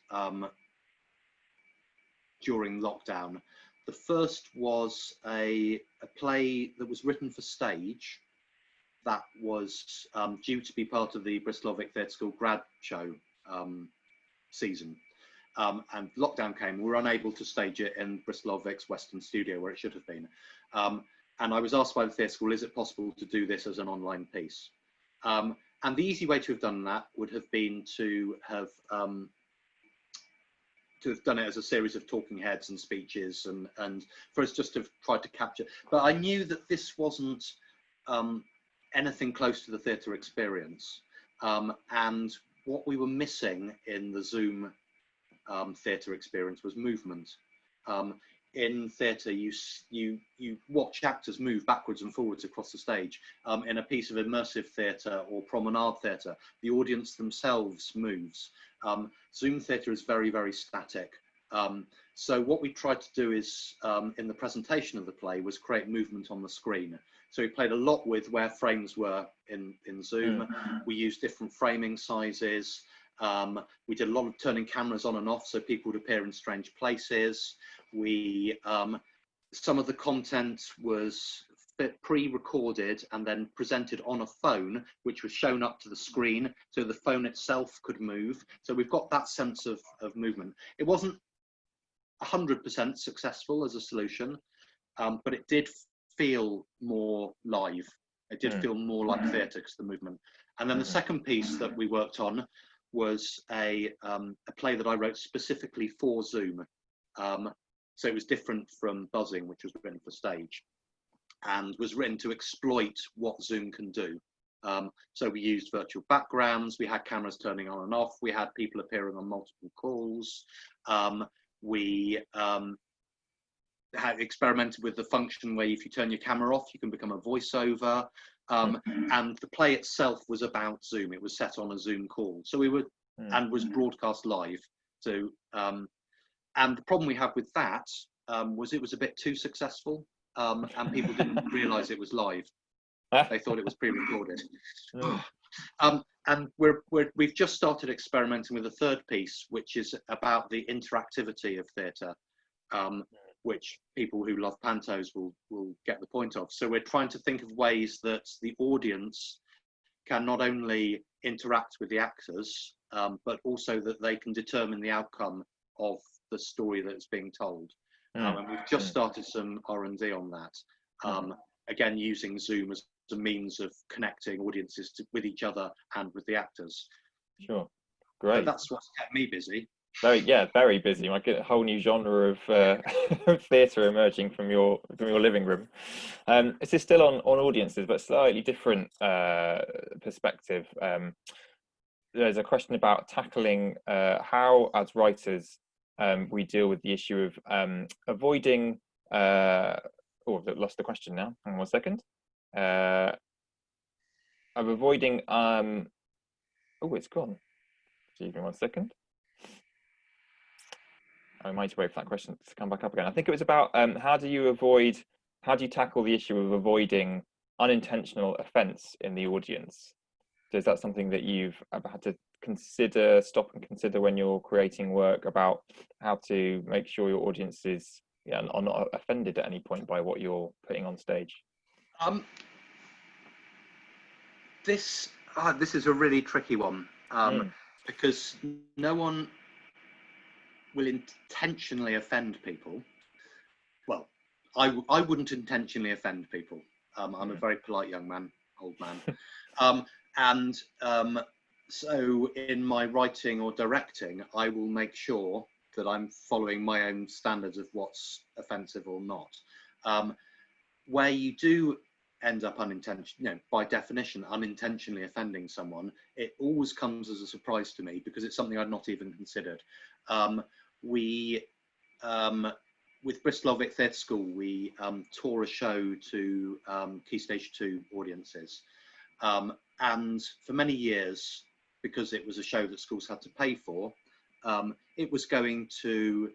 Speaker 1: during lockdown. The first was a play that was written for stage that was due to be part of the Bristol Vic Theatre School grad show season. And lockdown came, we were unable to stage it in Bristol Vic's Western studio where it should have been. And I was asked by the theatre school, is it possible to do this as an online piece? And the easy way to have done that would have been to have done it as a series of talking heads and speeches, and for us just to have tried to capture. But I knew that this wasn't anything close to the theatre experience. And what we were missing in the Zoom theatre experience was movement. In theatre, you watch actors move backwards and forwards across the stage. In a piece of immersive theatre or promenade theatre, the audience themselves moves. Zoom theatre is very, very static. So what we tried to do is, in the presentation of the play, was create movement on the screen. So we played a lot with where frames were in Zoom. We used different framing sizes. We did a lot of turning cameras on and off so people would appear in strange places. Some of the content was pre-recorded and then presented on a phone, which was shown up to the screen, so the phone itself could move. So we've got that sense of movement. It wasn't 100% successful as a solution, but it did feel more live. It did feel more like theatre because of the movement. And then the second piece that we worked on was a play that I wrote specifically for Zoom. So it was different from Buzzing, which was written for stage, and was written to exploit what Zoom can do. So we used virtual backgrounds, we had cameras turning on and off, we had people appearing on multiple calls. We had experimented with the function where if you turn your camera off, you can become a voiceover. And the play itself was about Zoom. It was set on a Zoom call. So we were, and was broadcast live. So, and the problem we had with that was it was a bit too successful, and people didn't realise it was live. They thought it was pre-recorded. And we've just started experimenting with a third piece, which is about the interactivity of theatre, which people who love pantos will get the point of. So we're trying to think of ways that the audience can not only interact with the actors, but also that they can determine the outcome of the story that's being told. And we've just started some R&D on that. Again, using Zoom as a means of connecting audiences with each other and with the actors.
Speaker 2: Sure, great.
Speaker 1: So that's what's kept me busy.
Speaker 2: Very busy. I get a whole new genre of theatre emerging from your living room. This is still on audiences, but slightly different perspective. There's a question about tackling how, as writers, we deal with the issue of avoiding. Oh, I've lost the question now. Hang on 1 second. Of avoiding. Oh, it's gone. Give me 1 second. I might wait for that question to come back up again. I think it was about how do you tackle the issue of avoiding unintentional offence in the audience? So is that something that you've had to stop and consider when you're creating work, about how to make sure your audiences are not offended at any point by what you're putting on stage?
Speaker 1: This is a really tricky one, because no one will intentionally offend people. Well, I wouldn't intentionally offend people. I'm a very polite old man. So in my writing or directing, I will make sure that I'm following my own standards of what's offensive or not. Where you do end up by definition, unintentionally offending someone, it always comes as a surprise to me, because it's something I'd not even considered. With Bristol Vic Theatre School, we taught a show to Key Stage 2 audiences. And for many years, because it was a show that schools had to pay for, it was going to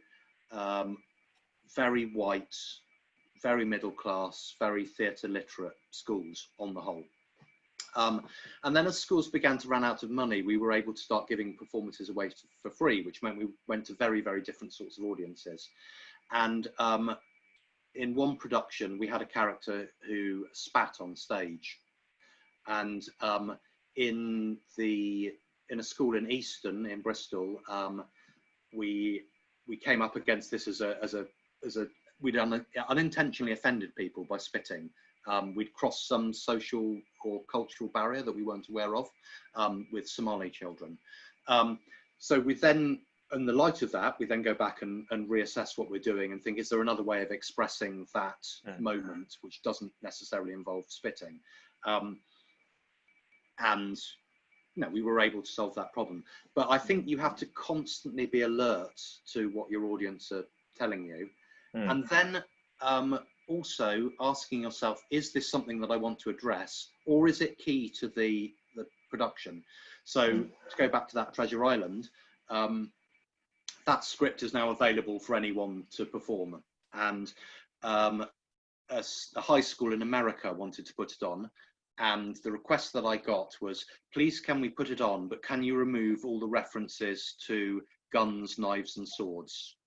Speaker 1: very white, very middle class, very theatre literate schools on the whole. And then as schools began to run out of money, we were able to start giving performances away for free, which meant we went to very, very different sorts of audiences. And in one production, we had a character who spat on stage. And in a school in Easton, in Bristol, we came up against this we'd unintentionally offended people by spitting. We'd crossed some social or cultural barrier that we weren't aware of with Somali children. So we then, in the light of that, we then go back and reassess what we're doing and think, is there another way of expressing that moment which doesn't necessarily involve spitting? And we were able to solve that problem. But I think you have to constantly be alert to what your audience are telling you. And then also asking yourself, is this something that I want to address, or is it key to the production? So to go back to that Treasure Island, that script is now available for anyone to perform. And a high school in America wanted to put it on. And the request that I got was, please, can we put it on, but can you remove all the references to guns, knives and swords?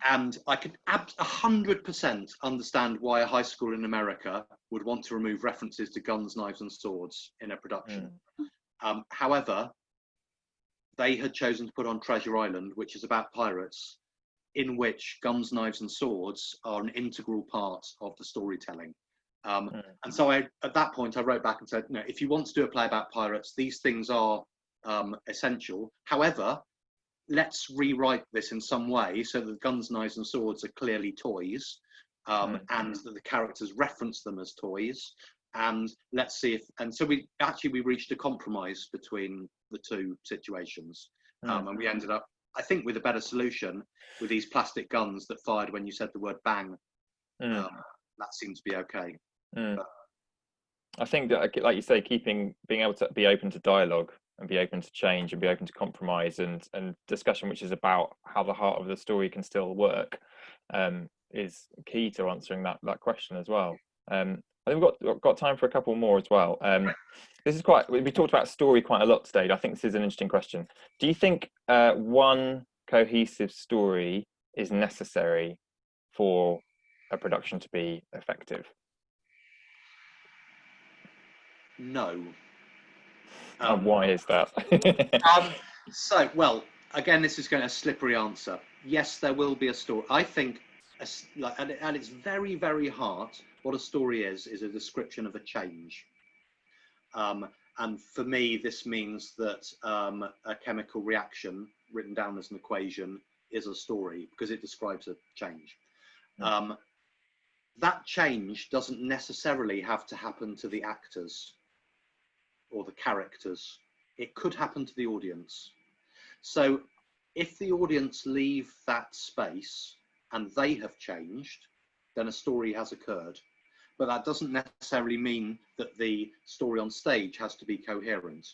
Speaker 1: And I could 100% understand why a high school in America would want to remove references to guns, knives and swords in a production. However, they had chosen to put on Treasure Island, which is about pirates, in which guns, knives and swords are an integral part of the storytelling. And so at that point, I wrote back and said, if you want to do a play about pirates, these things are essential. However, let's rewrite this in some way so that guns, knives and swords are clearly toys, and that the characters reference them as toys. And let's see so we reached a compromise between the two situations. And we ended up I think with a better solution, with these plastic guns that fired when you said the word bang, that seems to be okay. But,
Speaker 2: I think that, like you say, being able to be open to dialogue and be open to change and be open to compromise and discussion, which is about how the heart of the story can still work, is key to answering that question as well. I think we've got time for a couple more as well. This is we talked about story quite a lot today. I think this is an interesting question. Do you think one cohesive story is necessary for a production to be effective?
Speaker 1: no.
Speaker 2: And why is that?
Speaker 1: So, well, again, this is going to be a slippery answer. Yes, there will be a story. I think, at its very, very heart, what a story is a description of a change. And for me, this means that a chemical reaction written down as an equation is a story because it describes a change. That change doesn't necessarily have to happen to the actors or the characters. It could happen to the audience. So if the audience leave that space and they have changed, then a story has occurred. But that doesn't necessarily mean that the story on stage has to be coherent.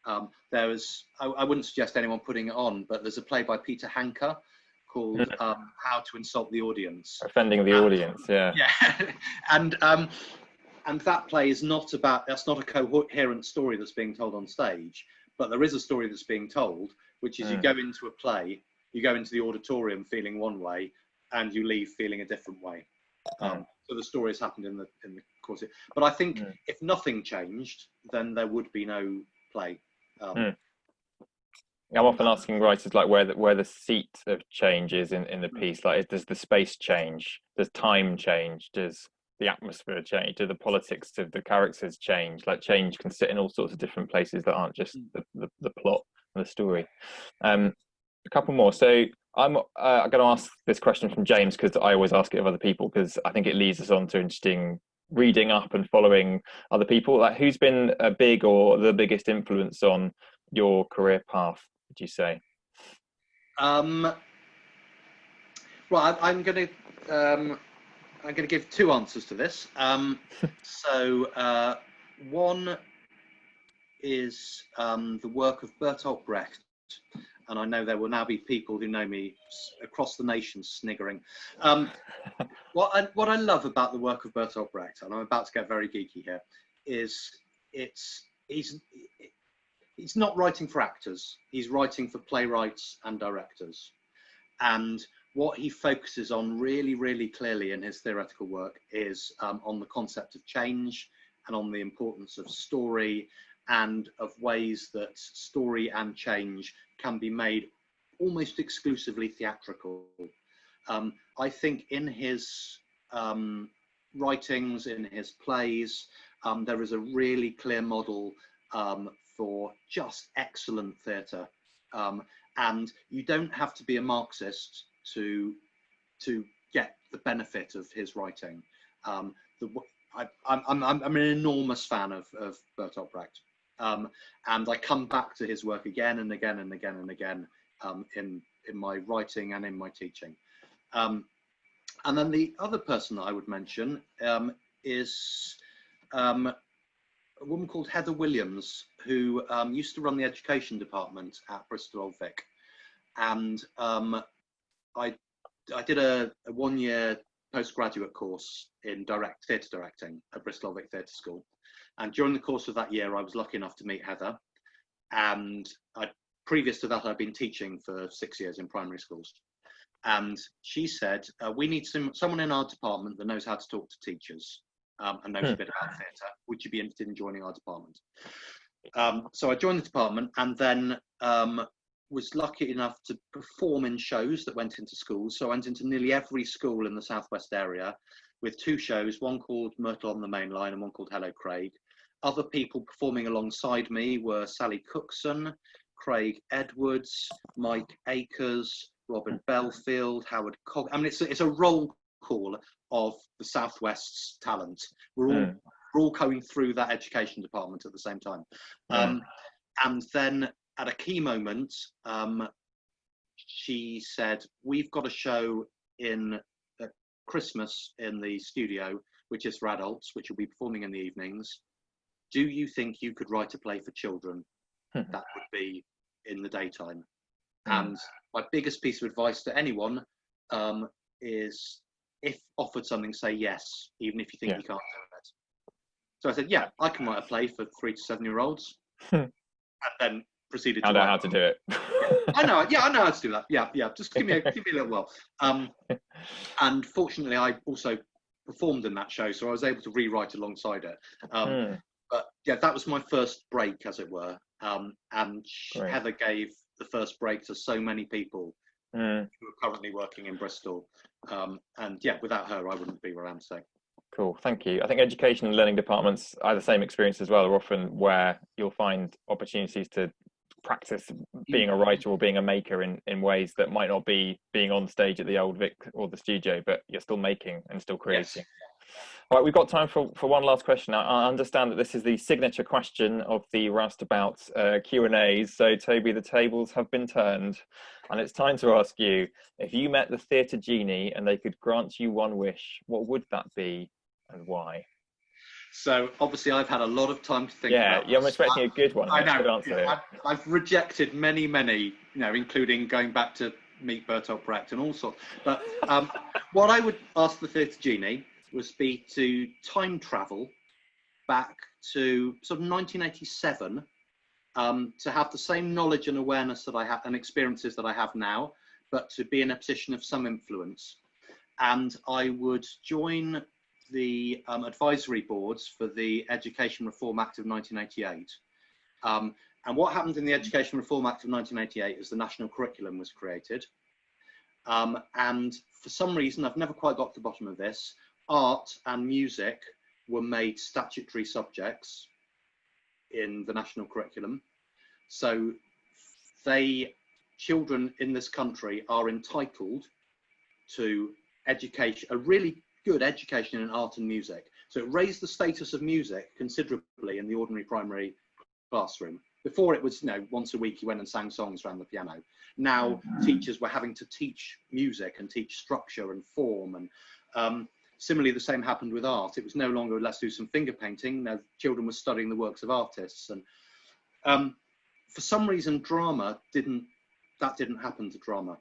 Speaker 1: I wouldn't suggest anyone putting it on, but there's a play by Peter Hanker called How to Insult the Audience.
Speaker 2: Offending the audience, yeah.
Speaker 1: Yeah, and that play is that's not a coherent story that's being told on stage, but there is a story that's being told, which is you go into a play, you go into the auditorium feeling one way, and you leave feeling a different way. So the story has happened in the course of it. But I think if nothing changed, then there would be no play.
Speaker 2: I'm often asking writers like where the seat of change is in the piece. Like, does the space change? Does time change? Does the atmosphere change? Do the politics of the characters change? Like, change can sit in all sorts of different places that aren't just the plot and the story. A couple more. So I'm going to ask this question from James because I always ask it of other people because I think it leads us on to interesting reading up and following other people. Like, who's been a big or the biggest influence on your career path, would you say?
Speaker 1: Well, I'm going to give two answers to this. So one is the work of Bertolt Brecht. And I know there will now be people who know me across the nation sniggering. What I love about the work of Bertolt Brecht, and I'm about to get very geeky here, is he's not writing for actors. He's writing for playwrights and directors. And what he focuses on really, really clearly in his theoretical work is on the concept of change and on the importance of story and of ways that story and change can be made almost exclusively theatrical. I think in his writings, in his plays, there is a really clear model for just excellent theatre. And you don't have to be a Marxist to get the benefit of his writing. I'm an enormous fan of Bertolt Brecht. And I come back to his work again and again and again and again in my writing and in my teaching. And then the other person that I would mention is a woman called Heather Williams, who used to run the education department at Bristol Old Vic. And I did a 1-year postgraduate course in theatre directing at Bristol Old Vic Theatre School. And during the course of that year, I was lucky enough to meet Heather. And previous to that, I'd been teaching for 6 years in primary schools. And she said, we need someone in our department that knows how to talk to teachers and knows a bit about theatre. Would you be interested in joining our department? So I joined the department and then was lucky enough to perform in shows that went into schools. So I went into nearly every school in the southwest area with 2 shows, one called Myrtle on the Main Line and one called Hello Craig. Other people performing alongside me were Sally Cookson, Craig Edwards, Mike Akers, Robin Belfield, Howard Cog. I mean, it's a roll call of the Southwest's talent. We're all going through that education department at the same time. And then at a key moment, she said, we've got a show in Christmas in the studio, which is for adults, which will be performing in the evenings. Do you think you could write a play for children that would be in the daytime? And my biggest piece of advice to anyone is, if offered something, say yes, even if you think you can't do it. So I said, yeah, I can write a play for 3 to 7 year olds. And then proceeded to
Speaker 2: I know
Speaker 1: write
Speaker 2: how to do it.
Speaker 1: I know how to do that. Yeah. Just give me a little while. And fortunately, I also performed in that show, so I was able to rewrite alongside it. But yeah, that was my first break, as it were. And
Speaker 2: Great.
Speaker 1: Heather gave the first break to so many people who are currently working in Bristol. And yeah, without her, I wouldn't be where I am today.
Speaker 2: Cool, thank you. I think education and learning departments are the same experience as well, are often where you'll find opportunities to practice being a writer or being a maker in ways that might not be being on stage at the Old Vic or the studio, but you're still making and still creating. Yes. All right, we've got time for one last question. I understand that this is the signature question of the Roustabout Q&As. So Toby, the tables have been turned, and it's time to ask you, if you met the theatre genie and they could grant you one wish, what would that be and why?
Speaker 1: So obviously I've had a lot of time to think about
Speaker 2: this. I'm expecting a good one.
Speaker 1: I know. I've rejected many, including going back to meet Bertolt Brecht and all sorts. But what I would ask the theatre genie would be to time travel back to sort of 1987, to have the same knowledge and awareness that I have and experiences that I have now, but to be in a position of some influence. And I would join the advisory boards for the Education Reform Act of 1988. And what happened in the Education Reform Act of 1988 is the national curriculum was created. And for some reason, I've never quite got to the bottom of this, art and music were made statutory subjects in the national curriculum. So children in this country are entitled to education, a really good education in art and music. So it raised the status of music considerably in the ordinary primary classroom. Before it was, once a week you went and sang songs around the piano. Now teachers were having to teach music and teach structure and form. And similarly, the same happened with art. It was no longer, let's do some finger painting. Now children were studying the works of artists. And for some reason, drama didn't happen to drama.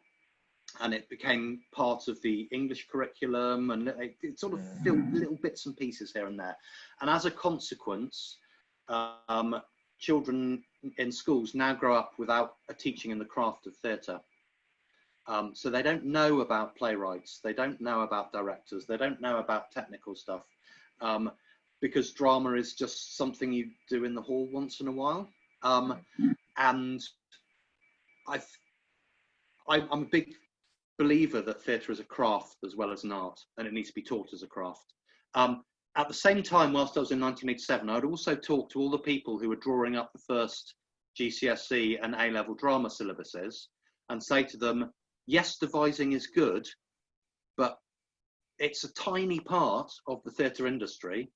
Speaker 1: And it became part of the English curriculum, and it sort of filled little bits and pieces here and there. And as a consequence, children in schools now grow up without a teaching in the craft of theatre. So they don't know about playwrights, they don't know about directors, they don't know about technical stuff, because drama is just something you do in the hall once in a while. And I'm a big believer that theatre is a craft as well as an art, and it needs to be taught as a craft. At the same time, whilst I was in 1987, I would also talk to all the people who were drawing up the first GCSE and A-level drama syllabuses and say to them, yes, devising is good, but it's a tiny part of the theatre industry.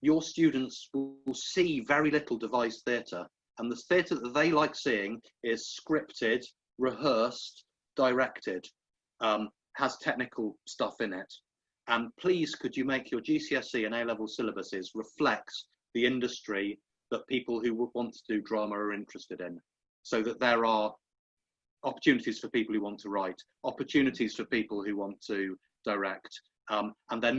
Speaker 1: Your students will see very little devised theatre, and the theatre that they like seeing is scripted, rehearsed, directed, has technical stuff in it. And please, could you make your GCSE and A-level syllabuses reflect the industry that people who would want to do drama are interested in, so that there are opportunities for people who want to write, opportunities for people who want to direct, and they're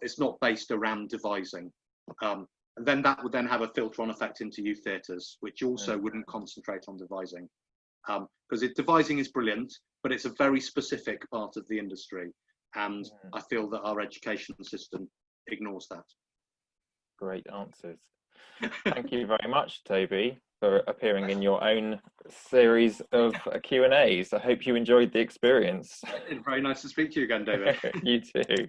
Speaker 1: it's not based around devising. And then that would then have a filter-on effect into youth theatres, which also wouldn't concentrate on devising. Because devising is brilliant, but it's a very specific part of the industry. And I feel that our education system ignores that.
Speaker 2: Great answers. Thank you very much, Toby, for appearing in your own series of Q&As. I hope you enjoyed the experience.
Speaker 1: It's very nice to speak to you again, David.
Speaker 2: You too.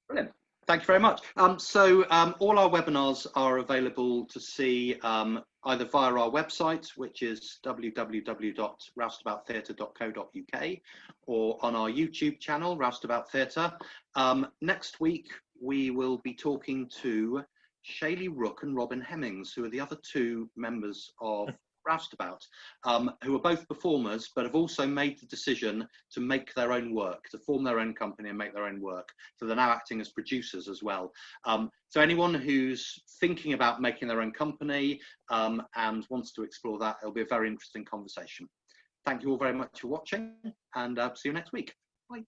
Speaker 1: Brilliant. Thank you very much. So all our webinars are available to see either via our website, which is www.roustabouttheatre.co.uk, or on our YouTube channel, Roustabout Theatre. Next week, we will be talking to Shaylee Rook and Robin Hemmings, who are the other two members of Roustabout, who are both performers, but have also made the decision to make their own work, to form their own company and make their own work. So they're now acting as producers as well. So anyone who's thinking about making their own company and wants to explore that, it'll be a very interesting conversation. Thank you all very much for watching, and see you next week. Bye.